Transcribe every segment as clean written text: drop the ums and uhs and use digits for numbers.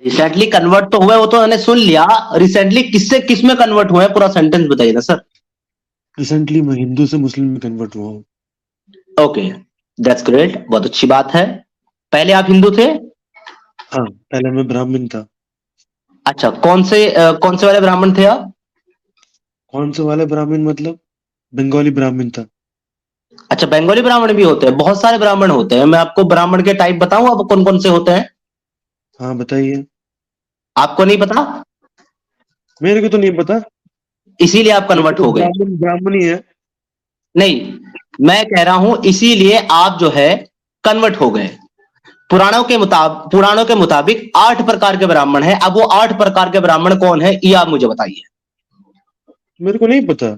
Recently convert तो हुए, वो तो मैंने सुन लिया। रिसेंटली किससे किस में कन्वर्ट हुए हैं, पूरा सेंटेंस बताइए ना सर। रिसेंटली मैं हिंदू से मुस्लिम में कन्वर्ट हुआ हूँ। ओके, दैट्स ग्रेट, बहुत अच्छी बात है। पहले आप हिंदू थे? हाँ, पहले मैं ब्राह्मण था। अच्छा, कौन से वाले ब्राह्मण थे आप? कौन से वाले ब्राह्मण मतलब? बंगाली ब्राह्मण था। अच्छा, बंगाली ब्राह्मण भी होते हैं, बहुत सारे ब्राह्मण होते हैं। मैं आपको ब्राह्मण के टाइप बताऊं अब कौन कौन से होते हैं? हाँ बताइए। आपको नहीं पता? मेरे को तो नहीं पता। इसीलिए आप मेरे को कन्वर्ट तो हो गए? ब्राह्मण ब्राह्मण ही है। नहीं, मैं कह रहा हूं इसीलिए आप जो है कन्वर्ट हो गए। पुराणों के मुताबिक 8 प्रकार के ब्राह्मण हैं। अब वो 8 प्रकार के ब्राह्मण कौन है, ये आप मुझे बताइए। मेरे को नहीं पता।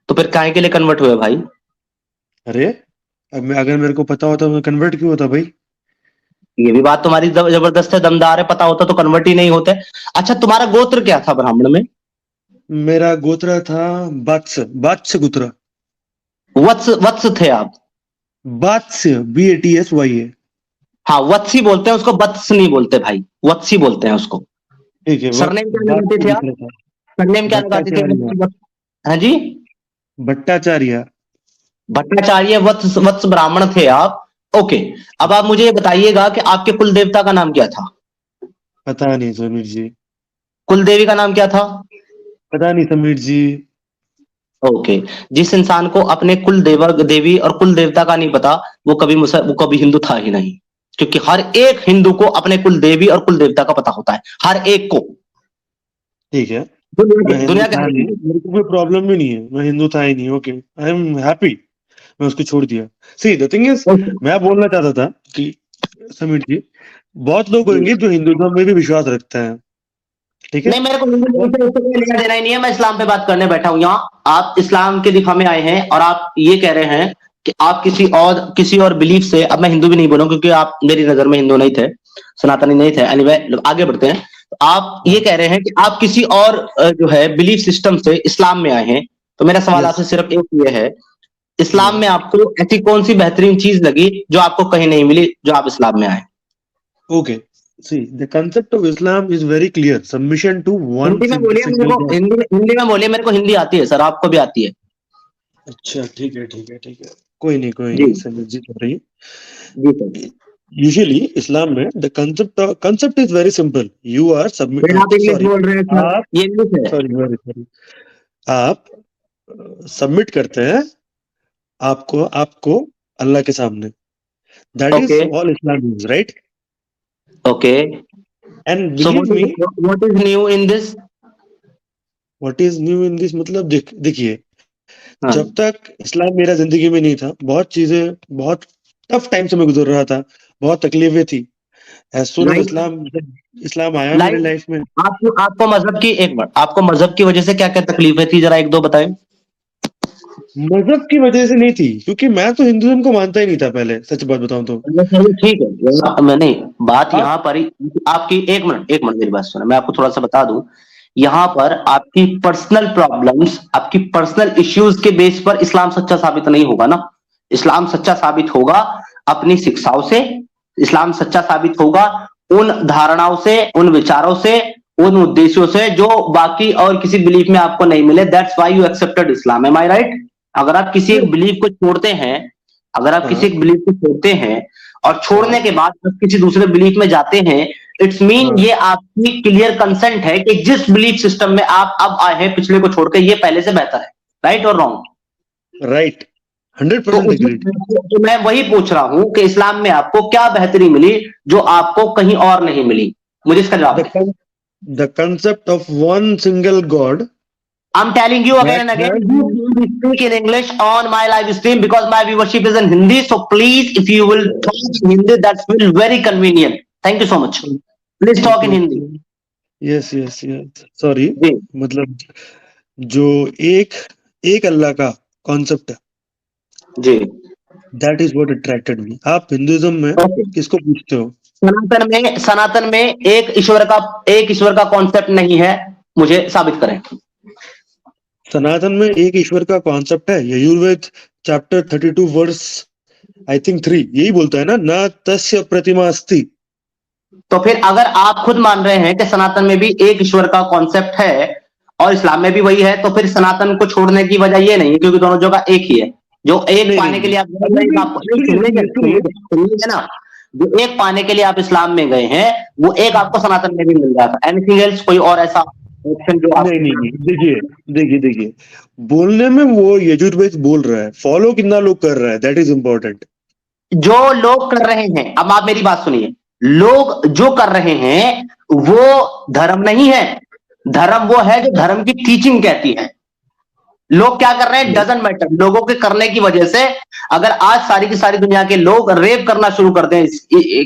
तो फिर काहे के लिए कन्वर्ट हुए भाई? अरे, अब मैं अगर मेरे को पता होता मैं कन्वर्ट क्यों होता भाई? ये भी बात तुम्हारी जबरदस्त है, दमदार है। पता होता तो कन्वर्ट ही नहीं होते। अच्छा, तुम्हारा गोत्र क्या था ब्राह्मण में? मेरा गोत्र था बात्स बात्स गोत्र। वत्स, वत्स थे आप? बात्स, BATSYA। हाँ, वत्सी बोलते हैं उसको, वत्स नहीं बोलते भाई, वत्सी बोलते हैं उसको। ठीक है, सरनेम क्या लगाते बात्स थे आप? गोत्र था। सरनेम क्या लगाते थे? भट्टाचार्य। हाँ जी? भट्टाचार्य। भट्टाचार्य, वत्स वत्स ब्राह्मण थे आप। ओके। अब आप मुझे ये बताइएगा कि आपके कुल देवता का नाम क्या था? पता नहीं समीर जी। कुल देवी का नाम क्या था? पता नहीं समीर जी। ओके। जिस इंसान को अपने कुल देवी और कुल देवता का नहीं पता, वो कभी हिंदू था ही नहीं। क्योंकि हर एक हिंदू को अपने कुल देवी और कुल देवता का पता होता है, हर एक को। ठीक है। दुनिया मैं के हिंदू दुनिया के था हर नहीं, एक मेरे को कोई प्रॉब्लम भी नहीं है, मैं हिंदू था ही नहीं। Okay, I am happy. मैं उसको छोड़ दिया। सी द थिंग इज, को। मैं बोलना चाहता था कि समीर जी, बहुत लोग जी। होंगे जो हिंदू धर्म में भी विश्वास रखते हैं। ठीक है। नहीं, मेरे को हिंदू धर्म बहुत- से उससे कोई लेना देना ही नहीं है। मैं इस्लाम पे बात करने बैठा हूं यहाँ। आप इस्लाम के दिफा में आए हैं और आप ये कह रहे हैं कि आप किसी और बिलीफ से, अब मैं हिंदू भी नहीं बोलूं क्योंकि आप मेरी नजर में हिंदू नहीं थे, सनातनी नहीं थे। एनीवे, आगे बढ़ते हैं। तो आप ये हाँ। कह रहे हैं कि आप किसी और जो है बिलीफ सिस्टम से इस्लाम में आए हैं। तो मेरा सवाल यस। आपसे सिर्फ एक ये है, इस्लाम यस। में आपको ऐसी कौन सी बेहतरीन चीज लगी जो आपको कहीं नहीं मिली, जो आप इस्लाम में आए? Okay. See the concept of Islam is very clear, submission to one Hindi में बोलिए मेरे सिंगल को, गॉड। हिंदी में बोलिए, मेरे को हिंदी आती है सर, आपको भी आती है? अच्छा, ठीक है, ठीक है, ठीक है। कोई नहीं, कोई जी। नहीं, समीर जी कर रही। जी सर। यूजुअली इस्लाम में the concept is very simple. You are फिर सबमिट आप इंग्लिश सॉरी बोल रहे हैं सर, आप ये इंग्लिश है? Sorry, very sorry. आप सबमिट करते हैं आपको आपको अल्लाह के सामने। That okay. Is all Islam is, right? Okay. And so believe me, what is new in this? What is new in this मतलब देखिए, हाँ। जब तक इस्लाम मेरा जिंदगी में नहीं था, बहुत चीजें, बहुत टफ टाइम से मैं गुजर रहा था, बहुत तकलीफें थी। एज सुन एज लाइक, इस्लाम इस्लाम आया मेरे लाइक लाइफ में। आपको आपको मजहब की, एक मिनट, आपको मजहब की वजह से क्या क्या तकलीफें थी, जरा एक दो बताएं। मजहब की वजह से नहीं थी, क्योंकि मैं तो हिंदुज्म को मानता ही नहीं था पहले, सच बात बताऊं तो। चलिए ठीक है, मैंने बात आप यहाँ पर ही, आपकी एक मिनट मेरी बात सुने, मैं आपको थोड़ा सा बता दूं। यहाँ पर आपकी पर्सनल प्रॉब्लम्स, आपकी पर्सनल इश्यूज के बेस पर इस्लाम सच्चा साबित नहीं होगा ना। इस्लाम सच्चा साबित होगा अपनी शिक्षाओं से। इस्लाम सच्चा साबित होगा उन धारणाओं से, उन विचारों से, उन उद्देश्यों से जो बाकी और किसी बिलीफ में आपको नहीं मिले। That's why you accepted Islam, am I right? अगर आप किसी एक बिलीफ को छोड़ते हैं, अगर आप किसी हाँ, एक बिलीफ को छोड़ते हैं और छोड़ने हाँ, के बाद आप किसी दूसरे बिलीफ में जाते हैं, इट्स मीन हाँ, ये आपकी क्लियर कंसेंट है कि जिस बिलीफ सिस्टम में आप अब आए हैं पिछले को छोड़कर, ये पहले से बेहतर है। राइट और रॉन्ग? राइट, हंड्रेड तो परसेंट उसमें एग्रीड। तो मैं वही पूछ रहा हूं कि इस्लाम में आपको क्या बेहतरी मिली जो आपको कहीं और नहीं मिली? मुझे इसका जवाब द दें। The concept of one single God I'm telling you again that and again, has you please speak in English on my live stream because my viewership is in Hindi. So please, if you will talk in Hindi, that's will very convenient. Thank you so much. Please talk okay, in okay, Hindi. Yes, yes, yes, sorry. जी। मतलब जो एक एक Allah का concept है, जी। That is what attracted me. आप Hinduism में ओके। किसको पूछते हो? सनातन में एक ईश्वर का कॉन्सेप्ट नहीं है, मुझे साबित करें। सनातन में एक ईश्वर का कॉन्सेप्ट है। Yajurveda chapter 32 verse I think 3 यही बोलता है ना, न तस्य प्रतिमा अस्ति। तो फिर अगर आप खुद मान रहे हैं कि सनातन में भी एक ईश्वर का कॉन्सेप्ट है और इस्लाम में भी वही है, तो फिर सनातन को छोड़ने की वजह ये नहीं है, क्योंकि दोनों जगह एक ही है। जो एक नहीं पाने के लिए आप सुनिए सुनिए सुनिए ना, जो एक पाने के लिए आप इस्लाम में गए हैं, वो एक आपको सनातन में भी मिल जाता। एनीथिंग एल्स, कोई और ऐसा ऑप्शन जो आप नहीं देखिए बोलने में वो यजुर्वेद बोल रहा है, फॉलो कितना लोग कर रहा है, दैट इज इम्पोर्टेंट। जो लोग कर रहे हैं, अब आप मेरी बात सुनिए, लोग जो कर रहे हैं वो धर्म नहीं है। धर्म वो है जो धर्म की टीचिंग कहती है। लोग क्या कर रहे हैं डजंट मैटर। लोगों के करने की वजह से अगर आज सारी की सारी दुनिया के लोग रेप करना शुरू कर दें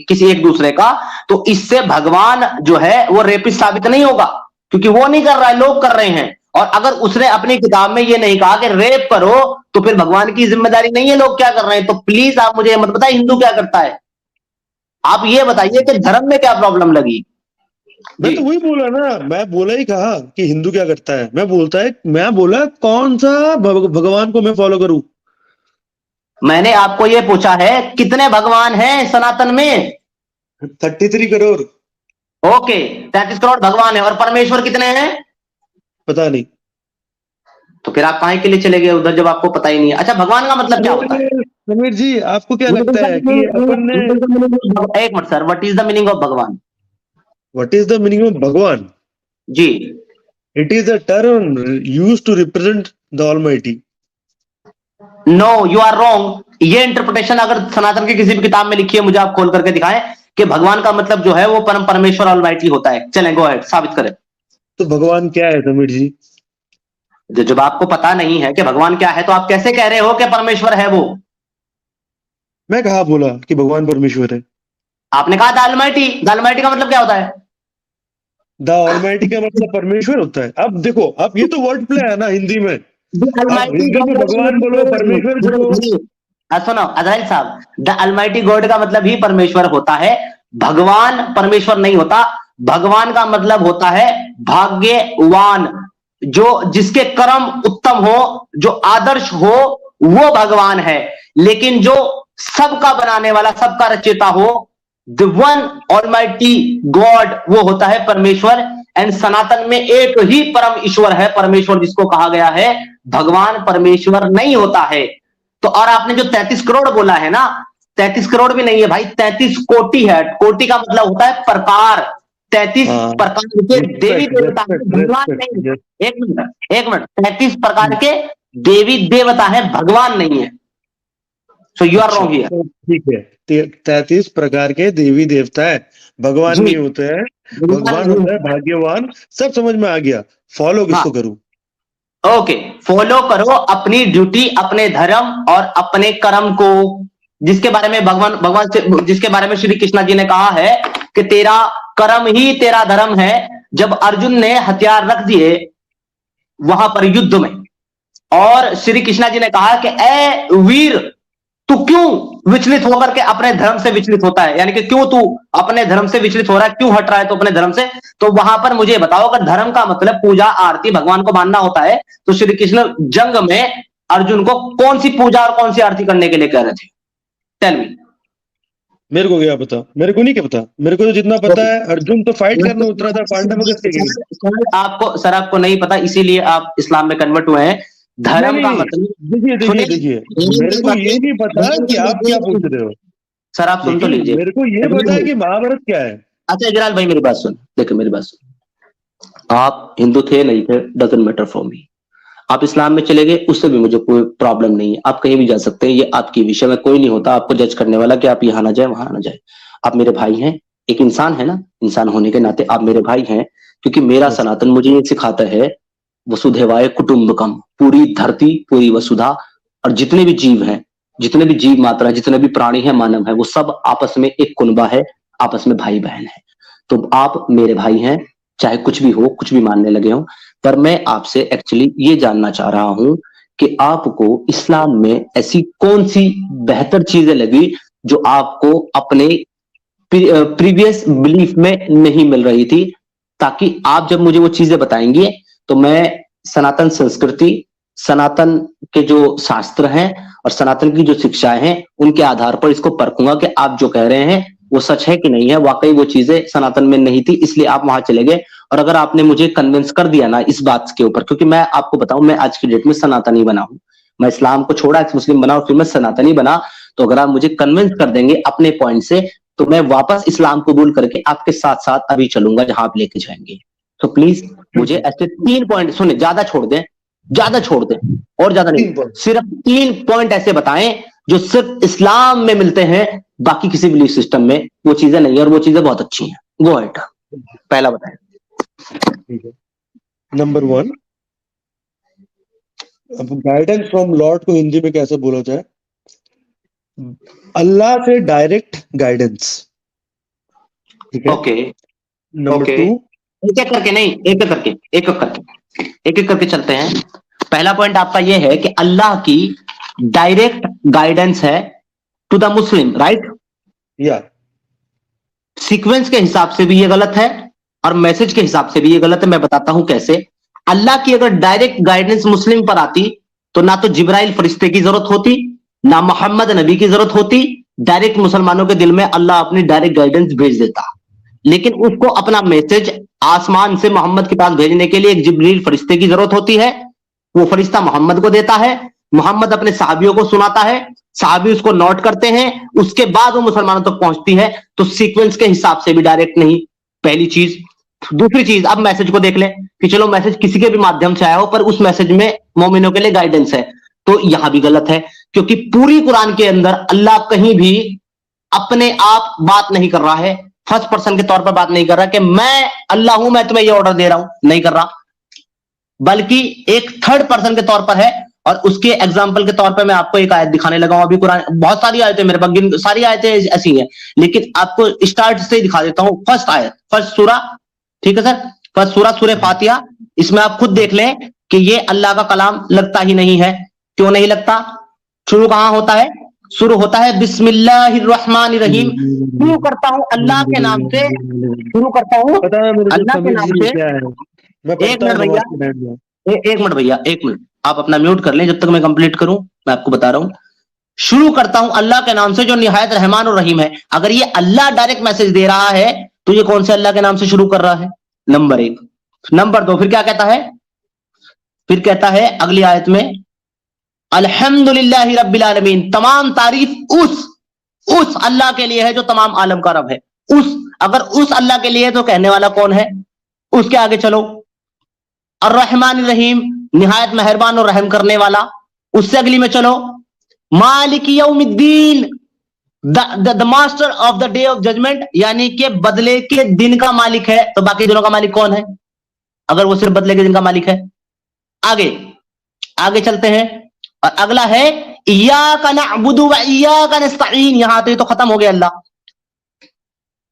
किसी एक दूसरे का, तो इससे भगवान जो है वो रेपिस्ट साबित नहीं होगा, क्योंकि वो नहीं कर रहा है, लोग कर रहे हैं। और अगर उसने अपनी किताब में ये नहीं कहा कि रेप करो, तो फिर भगवान की जिम्मेदारी नहीं है लोग क्या कर रहे हैं। तो प्लीज आप मुझे मत बताइए हिंदू क्या करता है, आप ये बताइए कि धर्म में क्या प्रॉब्लम लगी। मैं तो वही बोला ना, मैं बोला ही कहा कि हिंदू क्या करता है। मैं बोला कौन सा भगवान को मैं फॉलो करूं। मैंने आपको ये पूछा है कितने भगवान हैं सनातन में। 33 करोड़। ओके, 33 करोड़ भगवान है, और परमेश्वर कितने हैं पता नहीं। तो फिर आप काहे के लिए चले गए उधर जब आपको पता ही नहीं है। अच्छा, भगवान का मतलब क्या होता है? समीर जी, आपको क्या लगता है कि अपन ने एक minute sir, what is the meaning of Bhagwan? What is the meaning of Bhagwan? जी, it is a term used to represent the almighty. No, you are wrong. ये इंटरप्रिटेशन अगर सनातन की किसी भी किताब में लिखी है, मुझे आप खोल करके दिखाएं कि भगवान का मतलब जो है वो परम परमेश्वर ऑलमाइटी होता है। चलें, गो अहेड, साबित करें। तो भगवान क्या है समीर जी? जब आपको पता नहीं है कि भगवान क्या है, तो आप कैसे कह रहे हो कि परमेश्वर है वो? मैं कहा बोला कि भगवान परमेश्वर है? आपने कहा द ऑलमाइटी। द ऑलमाइटी का मतलब क्या होता है? द ऑलमाइटी का मतलब परमेश्वर होता है। अब देखो, अब ये तो वर्ड प्ले है ना हिंदी में। अब हिंदी में भगवान बोलो, परमेश्वर बोलो। सुनो अजराइल साहब, द अलमाइटी गॉड का मतलब ही परमेश्वर होता है। भगवान परमेश्वर नहीं होता। भगवान का मतलब होता है भाग्यवान, जो जिसके कर्म उत्तम हो, जो आदर्श हो, वो भगवान है। लेकिन जो सबका बनाने वाला, सबका रचयिता हो, द वन ऑलमाइटी गॉड, वो होता है परमेश्वर। एंड सनातन में एक ही परम ईश्वर है परमेश्वर, जिसको कहा गया है भगवान परमेश्वर नहीं होता है। तो और आपने जो 33 करोड़ बोला है ना, 33 करोड़ भी नहीं है भाई, 33 कोटि है। कोटि का मतलब होता है प्रकार। 33 प्रकार के देवी देवता है, भगवान नहीं। एक मिनट 33 प्रकार के देवी देवता है, भगवान नहीं है। So you are wrong here. ठीक है, 33 प्रकार के देवी देवता है, भगवान नहीं होते हैं। भगवान होता है भाग्यवान। सब समझ में आ गया। फॉलो किसको करूं? ओके, फॉलो करो अपनी ड्यूटी, अपने धर्म और अपने कर्म को, जिसके बारे में भगवान से, जिसके बारे में श्री कृष्ण जी ने कहा है कि तेरा कर्म ही तेरा धर्म है। जब अर्जुन ने हथियार रख दिए वहां पर युद्ध में, और श्री कृष्ण जी ने कहा कि ए वीर, तू क्यों विचलित होकर के अपने धर्म से विचलित होता है, यानी कि क्यों तू अपने धर्म से विचलित हो रहा है, क्यों हट रहा है तो अपने धर्म से। तो वहां पर मुझे बताओ, अगर धर्म का मतलब पूजा आरती भगवान को मानना होता है, तो श्री कृष्ण जंग में अर्जुन को कौन सी पूजा और कौन सी आरती करने के लिए कह रहे थे? Tell me. मेरे को क्या पता? मेरे को नहीं क्या पता। मेरे को तो जितना पता है, अर्जुन तो फाइट करने उतरा था पांडवों के। आपको सर, आपको नहीं पता, इसीलिए आप इस्लाम में कन्वर्ट हुए हैं। धर्म का मतलब देखिए मेरे को ये नहीं पता कि आप क्या पूछ रहे हो। सर आप सुन तो लीजिए, मेरे को ये पता है कि महाभारत क्या है। अच्छा इजराइल भाई मेरी बात सुन, देखो मेरी बात सुन। आप हिंदू थे नहीं थे डजंट मैटर फॉर मी। आप इस्लाम में चले गए, उससे भी मुझे कोई प्रॉब्लम नहीं है। आप कहीं भी जा सकते हैं, ये आपकी विषय में कोई नहीं होता आपको जज करने वाला कि आप यहाँ ना जाए वहां ना जाए। आप मेरे भाई हैं, एक इंसान है ना, इंसान होने के नाते आप मेरे भाई हैं। क्योंकि मेरा सनातन मुझे ये सिखाता है वसुधैवाय कुटुंबकम, पूरी धरती, पूरी वसुधा, और जितने भी जीव हैं, जितने भी जीव मात्रा, जितने भी प्राणी हैं, मानव है, वो सब आपस में एक कुनबा है, आपस में भाई बहन है। तो आप मेरे भाई हैं, चाहे कुछ भी हो, कुछ भी मानने लगे हो। पर मैं आपसे एक्चुअली ये जानना चाह रहा हूं कि आपको इस्लाम में ऐसी कौन सी बेहतर चीजें लगी जो आपको अपने प्रीवियस बिलीफ में नहीं मिल रही थी, ताकि आप जब मुझे वो चीजें बताएंगे तो मैं सनातन संस्कृति, सनातन के जो शास्त्र हैं और सनातन की जो शिक्षाएं हैं, उनके आधार पर इसको परखूंगा कि आप जो कह रहे हैं वो सच है कि नहीं है, वाकई वो चीजें सनातन में नहीं थी इसलिए आप वहां चले गए। और अगर आपने मुझे कन्विंस कर दिया ना इस बात के ऊपर, क्योंकि मैं आपको बताऊं मैं आज की डेट में सनातनी बना हूं, मैं इस्लाम को छोड़ा मुस्लिम बना और फिर मैं सनातनी बना, तो अगर आप मुझे कन्विंस कर देंगे अपने पॉइंट से तो मैं वापस इस्लाम कबूल करके आपके साथ साथ अभी चलूंगा जहां आप लेके जाएंगे। तो प्लीज मुझे ऐसे 3 पॉइंट सुने, ज्यादा छोड़ दें, ज्यादा छोड़ दें और ज्यादा नहीं, सिर्फ 3 पॉइंट ऐसे बताएं जो सिर्फ इस्लाम में मिलते हैं, बाकी किसी बिलीफ सिस्टम में वो चीजें नहीं है और वो चीजें बहुत अच्छी हैं। गो अहेड, पहला बताएं। ठीक है, नंबर 1, अब गाइडेंस फ्रॉम लॉर्ड को हिंदी में कैसे बोला जाए? अल्लाह से डायरेक्ट गाइडेंस। ठीक है, ओके नंबर ओके, 2, एक एक करके नहीं, एक एक करके, एक एक करके, एक एक करके चलते हैं। पहला पॉइंट आपका ये है कि अल्लाह की डायरेक्ट गाइडेंस है टू द मुस्लिम, राइट? या सीक्वेंस के हिसाब से भी ये गलत है और मैसेज के हिसाब से भी ये गलत है। मैं बताता हूं कैसे। अल्लाह की अगर डायरेक्ट गाइडेंस मुस्लिम पर आती तो ना तो जिब्राइल फरिश्ते की जरूरत होती, ना मोहम्मद नबी की जरूरत होती, डायरेक्ट मुसलमानों के दिल में अल्लाह अपनी डायरेक्ट गाइडेंस भेज देता। लेकिन उसको अपना मैसेज आसमान से मोहम्मद के पास भेजने के लिए एक जिब्रील फरिश्ते की जरूरत होती है। वो फरिश्ता मोहम्मद को देता है, मोहम्मद अपने सहाबियों को सुनाता है, सहाबी उसको नोट करते हैं, उसके बाद वो मुसलमानों तक पहुंचती है। तो सीक्वेंस के हिसाब से भी डायरेक्ट नहीं, पहली चीज। दूसरी चीज, अब मैसेज को देख लें कि चलो मैसेज किसी के भी माध्यम से आया हो पर उस मैसेज में मोमिनों के लिए गाइडेंस है, तो यहां भी गलत है, क्योंकि पूरी कुरान के अंदर अल्लाह कहीं भी अपने आप बात नहीं कर रहा है, फर्स्ट पर्सन के तौर पर बात नहीं कर रहा कि मैं अल्लाह हूं, मैं तुम्हें ये ऑर्डर दे रहा हूं, नहीं कर रहा, बल्कि एक थर्ड पर्सन के तौर पर है। और उसके एग्जाम्पल के तौर पर मैं आपको एक आयत दिखाने लगा हूं। अभी कुरान बहुत सारी आयतें मेरे पास, सारी आयतें ऐसी हैं, लेकिन आपको स्टार्ट से ही दिखा देता हूं। फर्स्ट आयत, फर्स्ट सूरा, ठीक है सर, फर्स्ट सूरा सूरह फातिहा। इसमें आप खुद देख लें कि ये अल्लाह का कलाम लगता ही नहीं है। क्यों नहीं लगता? शुरू कहां होता है? शुरू होता है बिस्मिल्लाहिर्रहमानिर्रहीम। शुरू करता हूं अल्लाह के नाम से, शुरू करता हूं पता है मेरे को अल्लाह के नाम से। क्या है, मैं एक पढ़ता मिनट भैया, हूँ। एक मिनट भैया, एक मिनट, आप अपना म्यूट कर लें जब तक मैं कंप्लीट करूं। मैं आपको बता रहा हूं, शुरू करता हूं अल्लाह के नाम से जो निहायत रहमान और रहीम है। अगर ये अल्लाह डायरेक्ट मैसेज दे रहा है तो ये कौन से अल्लाह के नाम से शुरू कर रहा है? नंबर 1। नंबर 2, फिर क्या कहता है? फिर कहता है अगली आयत में अल्हम्दुलिल्लाहि रब्बिल आलमीन, तमाम तारीफ उस अल्लाह के लिए है जो तमाम आलम का रब है। अगर उस अल्लाह के लिए है तो कहने वाला कौन है? उसके आगे चलो, अर्रहमान रहीम, निहायत मेहरबान और रहम करने वाला। उससे अगली में चलो, मालिक यौमिद्दीन, the master of the day of judgement, यानी कि बदले के दिन का मालिक है। तो बाकी दिनों का मालिक कौन है अगर वो सिर्फ बदले के दिन का मालिक है? आगे आगे चलते हैं और अगला है इय्याका नअबुदु व इय्याका नस्तईन। यहां तो ये तो खत्म हो गया। अल्लाह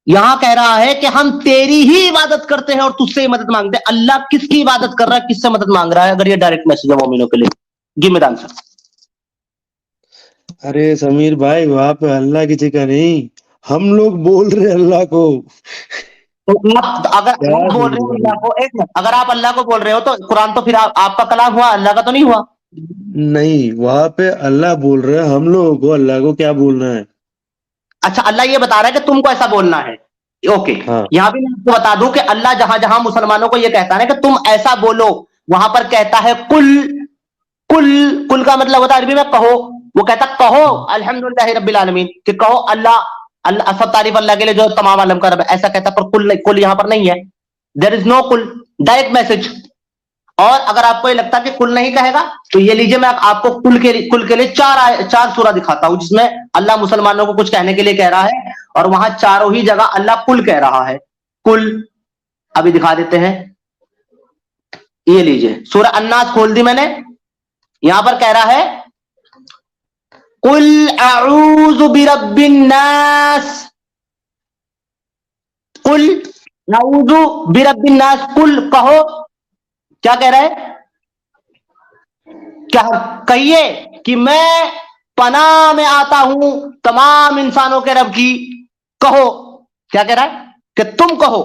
यहां कह रहा है कि हम तेरी ही इबादत करते हैं और तुझसे ही मदद मांगते हैं। अल्लाह किसकी इबादत कर रहा है, किससे मदद मांग रहा है? अगर ये डायरेक्ट मैसेज है मोमिनों के लिए, गिव मी द आंसर। अरे समीर भाई, वहां पे अल्लाह की जगह नहीं, हम लोग बोल रहे अल्लाह को। तो अगर आप बोल रहे हो अल्लाह को, एक मिनट, अगर आप अल्लाह को बोल रहे हो तो कुरान तो फिर आपका कलाम हुआ, अल्लाह का तो नहीं हुआ। नहीं, वहां पे अल्लाह बोल रहे हैं, हम लोगों को अल्लाह को क्या बोलना है। अच्छा, अल्लाह ये बता रहा है कि तुमको ऐसा बोलना है। ओके, हाँ, यहां भी मैं आपको बता दूं कि अल्लाह जहां जहां मुसलमानों को यह कहता है कि तुम ऐसा बोलो, वहां पर कहता है कुल। कुल कुल का मतलब होता है अरबी में कहो। वो कहता कहो अल्हम्दुलिल्लाहि रब्बिल आलमीन, कि कहो अल्लाह अल्लाह सब तारीफ अल्लाह के लिए जो तमाम आलम का रब है, ऐसा कहता। पर कुल यहां पर नहीं है, देयर इज नो कुल, डायरेक्ट मैसेज। और अगर आपको ये लगता है कि कुल नहीं कहेगा तो ये लीजिए, मैं आपको कुल के लिए चार सूरा दिखाता हूं जिसमें अल्लाह मुसलमानों को कुछ कहने के लिए कह रहा है और वहां चारों ही जगह अल्लाह कुल कह रहा है। कुल अभी दिखा देते हैं, ये लीजिए सूरा अन्नास खोल दी मैंने, यहां पर कह रहा है कुल अऊज़ु बिरब्बिन नास, कुल अऊज़ु बिरब्बिन नास, कुल कहो। क्या कह रहा है? क्या कहिए कि मैं पनाह में आता हूं तमाम इंसानों के रब की। कहो, क्या कह रहा है कि तुम कहो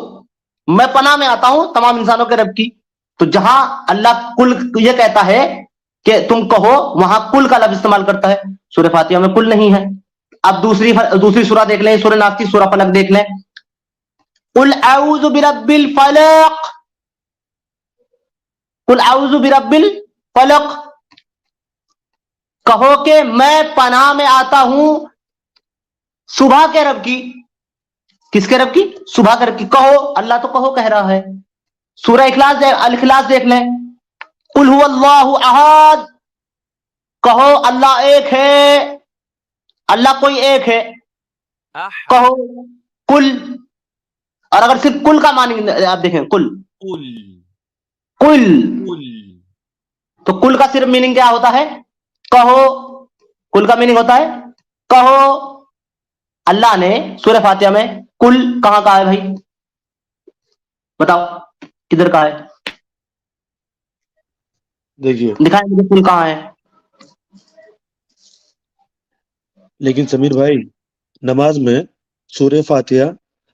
मैं पनाह में आता हूं तमाम इंसानों के रब की। तो जहां अल्लाह कुल ये कहता है कि तुम कहो, वहां कुल का लफ्ज इस्तेमाल करता है। सूरह फातिहा में कुल नहीं है। अब दूसरी सूरा देख लें, सूरह नास की सूरह फलक देख लें। कुल औज़ु बिरब्बिल फलक, कुल औज़ु बिरब्बिल फलक, कहो कि मैं पनाह में आता हूं सुबह के रब की। किसके रब की? सुबह के रब की। कहो, अल्लाह तो कहो कह रहा है। सूरह अल इखलास देख लें। कुल हुवल्लाहु अहद, कहो अल्लाह एक है, अल्लाह कोई एक है। कहो कुल, और अगर सिर्फ कुल का मानिंग आप देखें, कुल कुल, तो कुल का सिर्फ मीनिंग क्या होता है? कहो। कुल का मीनिंग होता है कहो। अल्लाह ने सूरह फातिहा में कुल कहां कहा है भाई? बताओ किधर कहा है? देखिए, दिखाएं मुझे कुल कहां है। लेकिन समीर भाई, नमाज में सूरह फातिहा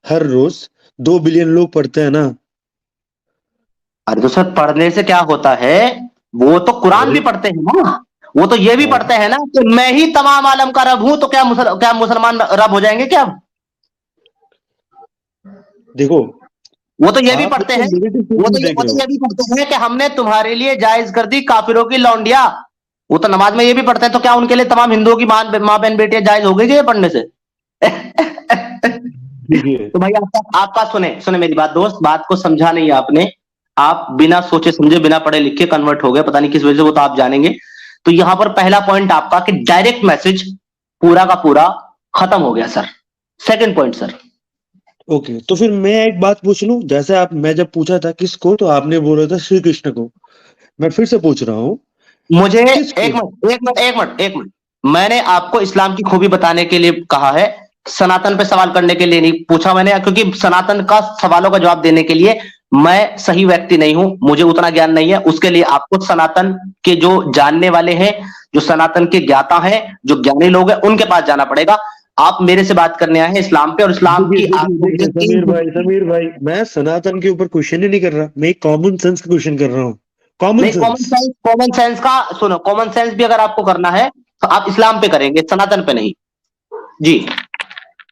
हर रोज 2 बिलियन लोग पढ़ते हैं ना। अरे तो सर, पढ़ने से क्या होता है? वो तो कुरान भी पढ़ते हैं ना, वो तो ये भी पढ़ते हैं ना कि मैं ही तमाम आलम का रब हूं, तो क्या मुसलमान रब हो जाएंगे क्या? देखो, वो तो ये भी आप पढ़ते हैं, नेगेटिव वो तो देख रहे हो। ये भी पढ़ते हैं कि हमने तुम्हारे लिए जायज कर दी काफिरों की लौंडिया। वो तो नमाज में ये भी पढ़ते हैं, तो क्या उनके लिए तमाम हिंदुओं की मां बहन बेटियां जायज हो गई ये पढ़ने से? देखिए, तो भाई आपका सुने मेरी बात दोस्त, बात को समझा नहीं आपने। आप बिना सोचे समझे, बिना पढ़े लिखे कन्वर्ट हो गए, पता नहीं किस वजह से, वो तो आप जानेंगे। तो यहां पर पहला पॉइंट आपका कि डायरेक्ट मैसेज पूरा का पूरा खत्म हो गया sir. Second point sir, okay, तो फिर मैं एक बात पूछ लूं। जैसे मैं जब पूछा था किसको, तो आपने बोला था श्री कृष्ण को। मैं फिर से पूछ रहा हूं, मुझे किसको? एक मिनट, मैंने आपको इस्लाम की खूबी बताने के लिए कहा है, सनातन पे सवाल करने के लिए नहीं पूछा मैंने, क्योंकि सनातन का सवालों का जवाब देने के लिए मैं सही व्यक्ति नहीं हूं, मुझे उतना ज्ञान नहीं है। उसके लिए आपको सनातन के जो जानने वाले हैं, जो सनातन के ज्ञाता हैं, जो ज्ञानी लोग हैं, उनके पास जाना पड़ेगा। आप मेरे से बात करने आए हैं इस्लाम पे, और इस्लाम की समीर भाई, मैं सनातन के ऊपर क्वेश्चन ही नहीं कर रहा, मैं कॉमन सेंस का क्वेश्चन कर रहा हूँ। कॉमन नहीं, सेंस। कॉमन सेंस का सुनो, कॉमन सेंस भी अगर आपको करना है तो आप इस्लाम पे करेंगे, सनातन पे नहीं। जी।